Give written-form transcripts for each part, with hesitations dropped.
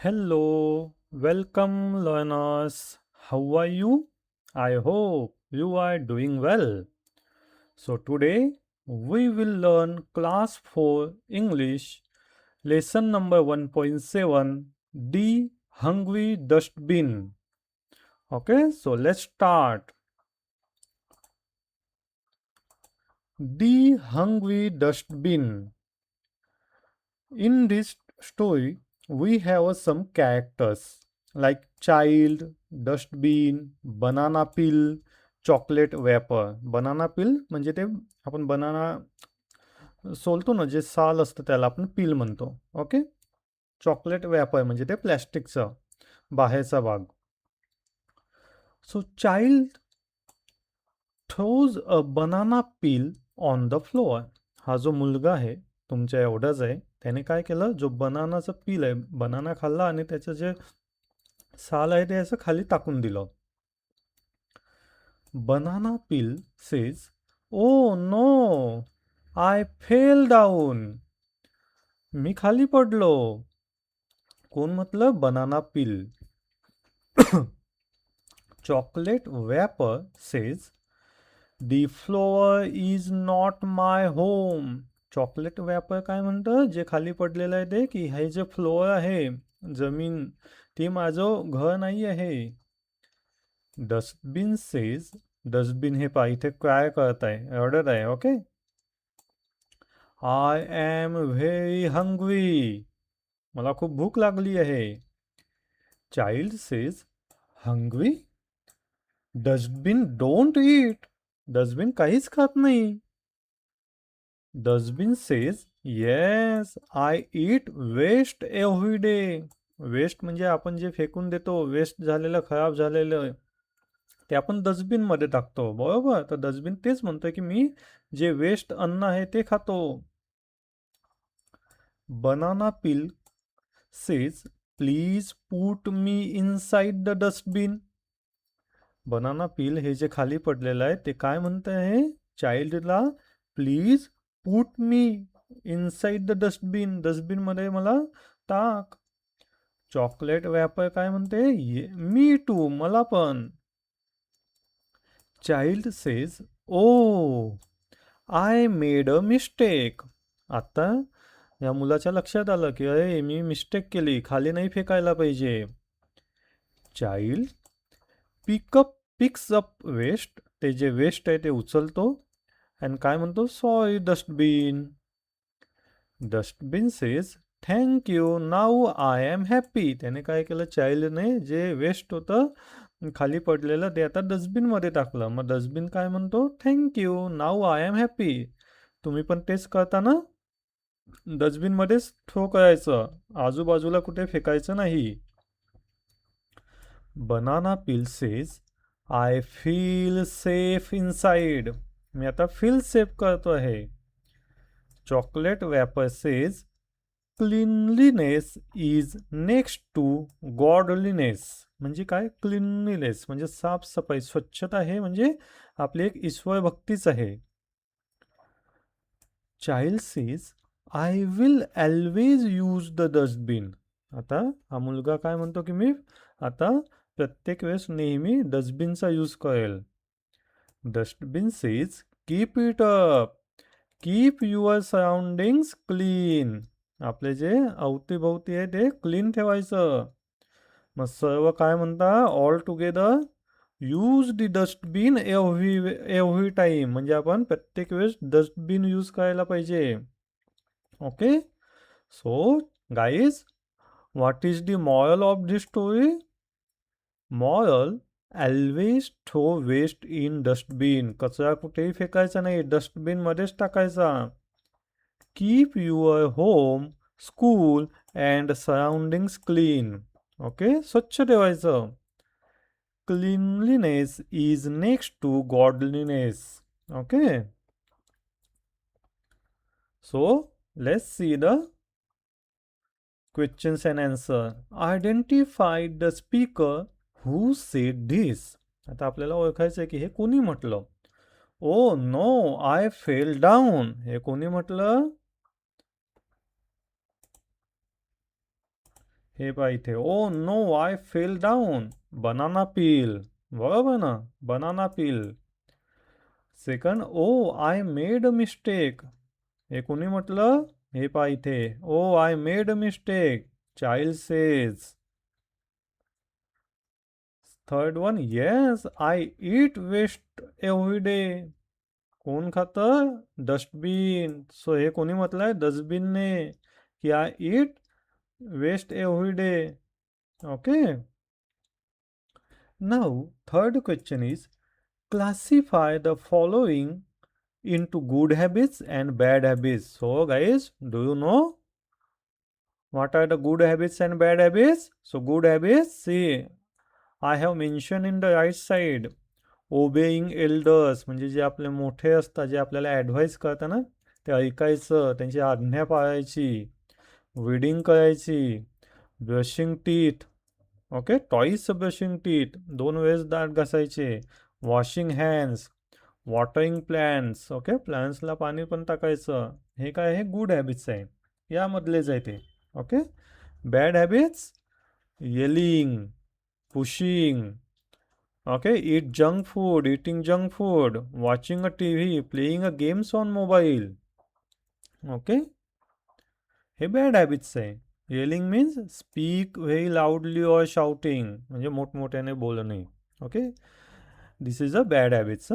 Hello, welcome learners. How are you? I hope you are doing well. So today we will learn class 4 English lesson number 1.7 The Hungry Dustbin. Okay, so let's start. The Hungry Dustbin. In this story, we have some characters like child, dustbin, banana peel, chocolate wrapper. Banana peel म्हणजे ते आपण banana सोलतो ना, जे साल असतं त्याला आपण peel म्हणतो. ओके. चॉकलेट व्यापर म्हणजे ते प्लॅस्टिकचा बाहेरचा भाग. So child throws a banana peel on the floor. हा जो मुलगा आहे तुमच्या एवढाच आहे, त्याने काय केलं, जो बनानाचं पील आहे, बनाना खाल्ला आणि त्याचं जे साल आहे ते असं खाली टाकून दिलं. Banana peel says, oh no, I fell down. मी खाली पडलो. कोण म्हटलं? Banana peel. Chocolate wrapper says, the floor is not my home. Chocolate wrapper काय म्हणतं, जे खाली पडलेलं आहे ते, की हे जे फ्लोअर आहे, जमीन, ती माझं घर नाही आहे. डस्टबिन सेज, डस्टबिन हे पहा इथे काय करत आहे, रडत आहे. Okay. I am very hungry. मला खूप भूक लागली आहे. Child says, hungry? Dustbin don't eat. Dustbin काहीच खात नाही. Dustbin says, yes, I eat waste every day. Waste म्हणजे आपण जे फेकून देतो, वेस्ट झालेलं, खराब झालेलं, ते आपण डस्टबिनमध्ये टाकतो. बरोबर. तर डस्टबिन तेच म्हणतोय की मी जे वेस्ट अन्न आहे ते खातो. Banana peel says, please put me inside the dustbin. Banana peel हे जे खाली पडलेलं आहे ते काय म्हणत आहे चाइल्डला, please put me inside the dustbin. डस्टबिनमध्ये मला टाक. चॉकलेट व्यापर काय म्हणते, मी टू, मला पण. Child says, oh, I made a mistake. आता या मुलाच्या लक्षात आलं की अरे मी मिस्टेक केली, खाली नाही फेकायला पाहिजे. चाइल्ड पिक्स अप वेस्ट, ते जे वेस्ट आहे ते उचलतो आणि काय म्हणतो, sorry dustbin. Dustbin says, thank you, now I am happy. त्याने काय केलं, चाइल्डने जे वेस्ट होतं खाली पडलेलं ते आता डस्टबिनमध्ये टाकलं. मग डस्टबिन काय म्हणतो, thank you, now I am happy. तुम्ही पण तेच करता ना, डस्टबिनमध्येच थ्रो करायचं, आजूबाजूला कुठे फेकायचं नाही. Banana peel says, I feel safe inside. मी आता फील सेफ करतो आहे. Chocolate wrapper says, cleanliness is next to godliness. म्हणजे काय, क्लीनलीनेस म्हणजे साफसफाई, स्वच्छता आहे म्हणजे आपली एक ईश्वर भक्तीच आहे. Child says, I will always use the dustbin. आता हा मुलगा काय म्हणतो की मी आता प्रत्येक वेळेस नेहमी डस्टबिनचा यूज करेल. Dustbin says, keep it up, keep your surroundings clean. आपले जे अवतीभोवती आहे ते क्लीन ठेवायचं. मग सर्व काय म्हणता, all together use the dustbin every time. म्हणजे आपण प्रत्येक वेळेस डस्टबिन यूज करायला पाहिजे. Okay. So guys, what is the moral of this story? Moral, always throw waste in dustbin. कचरा कुठेही फेकायचा नाही, डस्टबिनमध्येच टाकायचा. Keep your home, school and surroundings clean. Okay, स्वच्छ ठेवायचं. Cleanliness is next to godliness. Okay. So let's see the questions and answer. Identify the speaker who said this. आता आपल्याला ओळखायचं आहे की हे कोणी म्हटलं. Oh no, I fell down. हे कोणी म्हटलं? हे पहा इथे, oh no I fell down, banana peel, बरोबर ना, banana peel. Second, oh I made a mistake, हे कोणी म्हटलं, हे पहा इथे, oh I made a mistake, child says. Third one, yes I eat waste every day, कोण खातं, डस्टबिन. सो हे कोणी म्हटलंय, डस्टबिनने, की I eat waste every day. Okay. Now third question is, classify the following into good habits and bad habits. So guys, do you know what are the good habits and bad habits? So good habits, see, I have mentioned in the right side, obeying elders, म्हणजे जे आपले मोठे असतात, जे आपल्याला advice करतात ना, ते ऐकायचं, त्यांची आज्ञा पाळायची, रीडिंग करायची, brushing teeth, okay, toys brushing teeth, 2 वेळेस दात घासायचे, washing hands, watering plants, okay, प्लॅन्ट्सला पाणी पण टाकायचं. हे काय आहे, गुड हॅबिट्स आहे, यामधलेच आहे ते. Okay. Bad habits, yelling, pushing, okay, eat junk food, eating junk food, watching a TV, playing a games on mobile. Okay, हे बॅड हॅबिट्स आहे. Yelling means speak very loudly or shouting, म्हणजे मोठमोठ्याने बोलणे. Okay, this is a bad habits.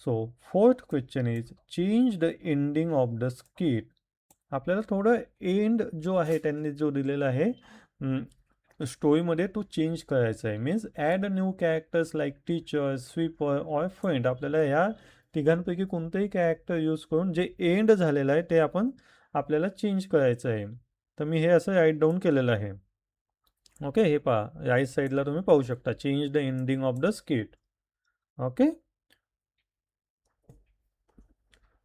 So fourth question is, change the ending of the skit. आपल्याला थोडं end जो आहे त्यांनी जो दिलेला आहे स्टोरीमध्ये तो चेंज करायचा आहे. Means add new characters like teacher, sweeper or friend. आपल्याला ह्या तिघांपैकी कोणतंही कॅरेक्टर यूज करून जे एंड झालेलं आहे ते आपण आपल्याला चेंज करायचं आहे. तर मी हे असं राईट डाऊन केलेलं आहे. ओके, हे पहा राईट साईडला तुम्ही पाहू शकता, change the ending of the skit. Okay.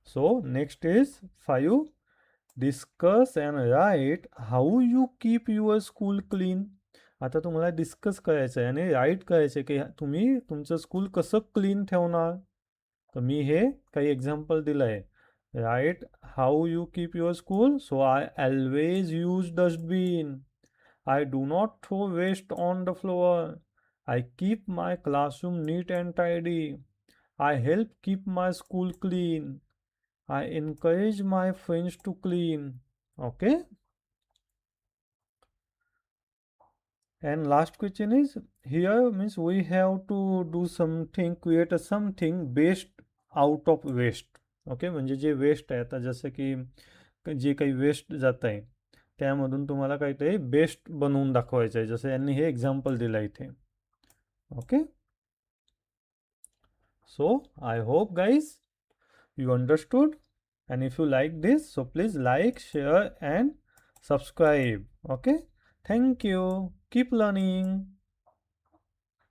So next is 5, discuss and write how you keep your school clean. आता तुम्हाला डिस्कस करायचं आहे आणि राईट करायचं आहे की तुम्ही तुमचं स्कूल कसं क्लीन ठेवणार. तर मी हे काही एक्झाम्पल दिलं आहे. Write how you keep your school. So I always use dustbin. I do not throw waste on the floor. I keep my classroom neat and tidy. I help keep my school clean. I encourage my friends to clean. Okay. And last question is, here means we have to do something, create a something best out of waste. Okay, म्हणजे जे waste आहे, आता जसं की जे काही waste जात आहे त्यामधून तुम्हाला काहीतरी बेस्ट बनवून दाखवायचं आहे, जसं यांनी हे एक्झाम्पल दिलं इथे. Okay. So I hope guys you understood, and if you like this, so please like, share and subscribe. Okay, thank you, keep learning.